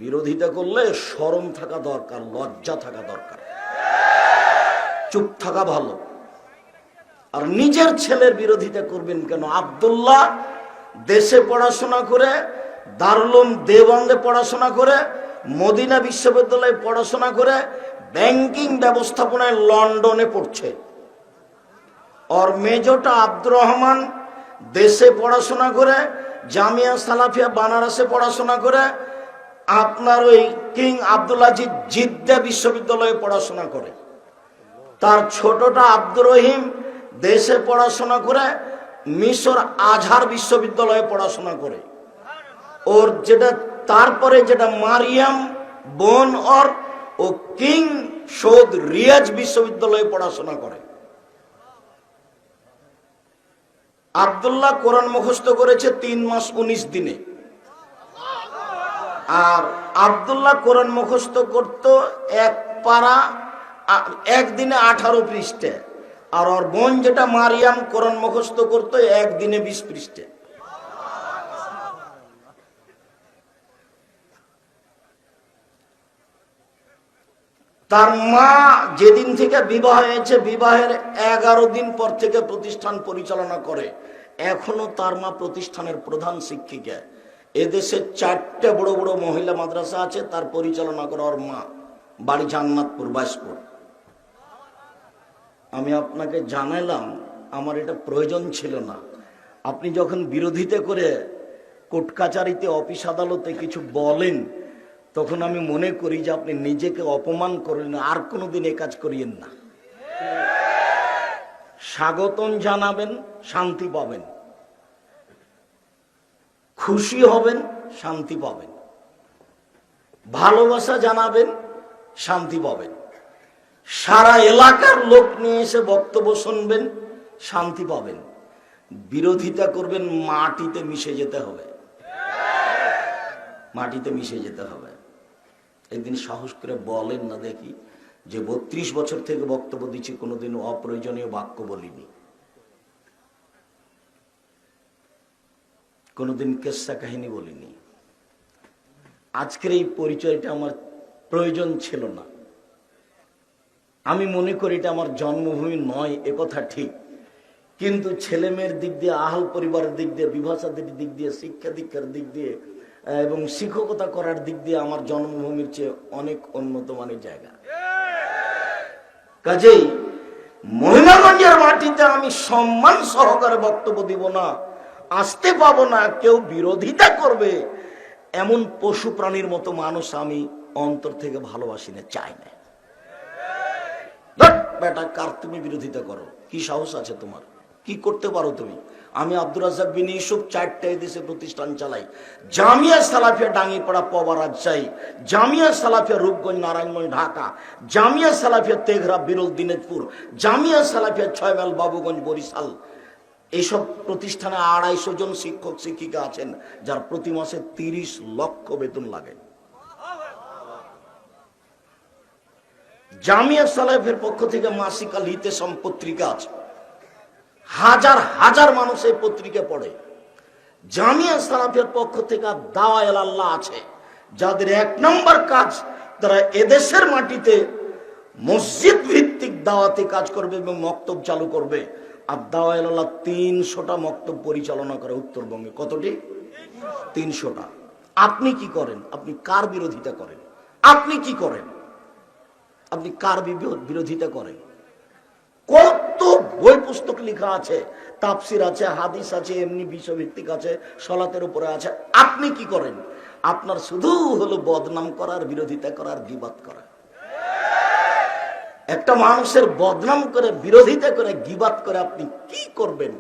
বিরোধিতা করলে শরম থাকা দরকার, লজ্জা থাকা দরকার, চুপ থাকা ভালো। আর নিজের ছেলের বিরোধিতা করবেন কেন? আব্দুল্লাহ দেশে পড়াশোনা করে, দারুল উলুম দেওবন্দে পড়াশোনা করে, মদিনা বিশ্ববিদ্যালয়ে পড়াশোনা করে, ব্যাংকিং ব্যবস্থাপনায় লন্ডনে পড়ছে। আর মেজটা আব্দুর রহমান দেশে পড়াশোনা করে, জামিয়া সালাফিয়া বানারসে পড়াশোনা করে, আপনার ওই কিং আব্দুল আজিজ জিদ্দা বিশ্ববিদ্যালয়ে পড়াশোনা করে। তার ছোটটা আব্দুর রহিম দেশে পড়াশোনা করে, মিশর আজহার বিশ্ববিদ্যালয়ে পড়াশোনা করে। ওর যেটা তারপরে যেটা মারিয়াম বোন ওর, ও কিং সৌদ রিয়াজ বিশ্ববিদ্যালয়ে পড়াশোনা করে। আব্দুল্লাহ কোরআন মুখস্থ করেছে 3 মাস 19 দিনে। আর আব্দুল্লাহ কোরআন মুখস্থ করত এক পারা একদিনে 18 পৃষ্ঠা। আর ওর বোন যেটা মারিয়াম কোরআন মুখস্থ করত একদিনে 20 পৃষ্ঠা। তার মা যেদিন থেকে বিবাহ হয়েছে, বিবাহের 11 দিন পর থেকে প্রতিষ্ঠান পরিচালনা করে। এখনো তার মা প্রতিষ্ঠানের প্রধান শিক্ষিকা। এদেশে 4টে বড় বড় মহিলা মাদ্রাসা আছে, তার পরিচালনা করে ওর মা। বাড়ি জান্নাতপুর, বাইশপুর। আমি আপনাকে জানালাম, আমার এটা প্রয়োজন ছিল না। আপনি যখন বিরোধিতা করে কোর্ট কাচারিতে, অফিস আদালতে কিছু বলেন, তখন আমি মনে করি যে আপনি নিজেকে অপমান করলেন। আর কোনোদিন এ কাজ করিয়েন না। স্বাগতম জানাবেন, শান্তি পাবেন। খুশি হবেন, শান্তি পাবেন। ভালোবাসা জানাবেন, শান্তি পাবেন। সারা এলাকার লোক নিয়ে এসে বক্তব্য শুনবেন, শান্তি পাবেন। বিরোধিতা করবেন, মাটিতে মিশে যেতে হবে। মাটিতে মিশে যেতে হবে। একদিন সাহস করে বলেন না দেখি যে 32 বছর থেকে বক্তব্য দিচ্ছি, কোনোদিন অপ্রয়োজনীয় বাক্য বলিনি, কোনোদিন কেসা কাহিনী বলিনি। আজকের এই পরিচয়টা আমার প্রয়োজন ছিল না। আমি মনে করি এটা আমার জন্মভূমি নয়, একথা ঠিক। কিন্তু ছেলে মেয়ের দিক দিয়ে, আহল পরিবারের দিক দিয়ে, বিভাষাদের দিক দিয়ে, শিক্ষা দীক্ষার দিক দিয়ে এবং শিক্ষকতা করার দিক দিয়ে আমার জন্মভূমির চেয়ে অনেক উন্নত মানের জায়গা। কাজেই মহিলাগঞ্জের মাটিতে আমি সম্মান সহকারে বক্তব্য দিব না, আসতে পাবো না। কেউ বিরোধিতা করবে এমন পশু প্রাণীর মতো মানুষ আমি অন্তর থেকে ভালোবাসি না, চাই না। বেটা, কার তুমি বিরোধিতা করো? কি সাহস আছে তোমার? কি করতে পারো তুমি? আমি আব্দুর রাজ্জাক বিন ইউসুফ 4টে দেশে প্রতিষ্ঠান চালাই। জামিয়া সালাফিয়া ডাঙ্গিপাড়া পবা রাজশাহী, জামিয়া সালাফিয়া রূপগঞ্জ নারায়ণগঞ্জ ঢাকা, জামিয়া সালাফিয়া তেঘরা বিরল দিনাজপুর, জামিয়া সালাফিয়া 6 মাইল বাবুগঞ্জ বরিশাল। এইসব প্রতিষ্ঠানে 250 জন শিক্ষক শিক্ষিকা আছেন, যার প্রতি মাসে 30 লক্ষ বেতন লাগে। জামিয়া সালাফের পক্ষ থেকে মাসিক আল হিতেশাম পত্রিকা আছে, হাজার হাজার মানুষ এই পত্রিকা পড়ে। জামিয়া সালাফের পক্ষ থেকে দাওয়া আল্লাহ আছে, যাদের 1 নম্বর কাজ, তারা এদেশের মাটিতে মসজিদ ভিত্তিক দাওয়াতি কাজ করবে এবং মক্তব চালু করবে। আর দাওয়া আল্লাহ 300টা মক্তব পরিচালনা করে উত্তরবঙ্গে। কতটি? 300টা। আপনি কি করেন? আপনি কার বিরোধিতা করেন? আপনি কি করেন? আপনি কার বিরোধিতা করেন? কত বই পুস্তক লেখা আছে, তাফসির আছে, হাদিস আছে, এমনি বিষয়ভিত্তিক আছে, সলাতের উপরে আছে। আপনি কি করেন? আপনার শুধু হলো বদনাম করার, বিরোধিতা করার, গীবাত করা। একটা মানুষের বদনাম করে, বিরোধিতা করে, গীবাত করে আপনি কি করবেন?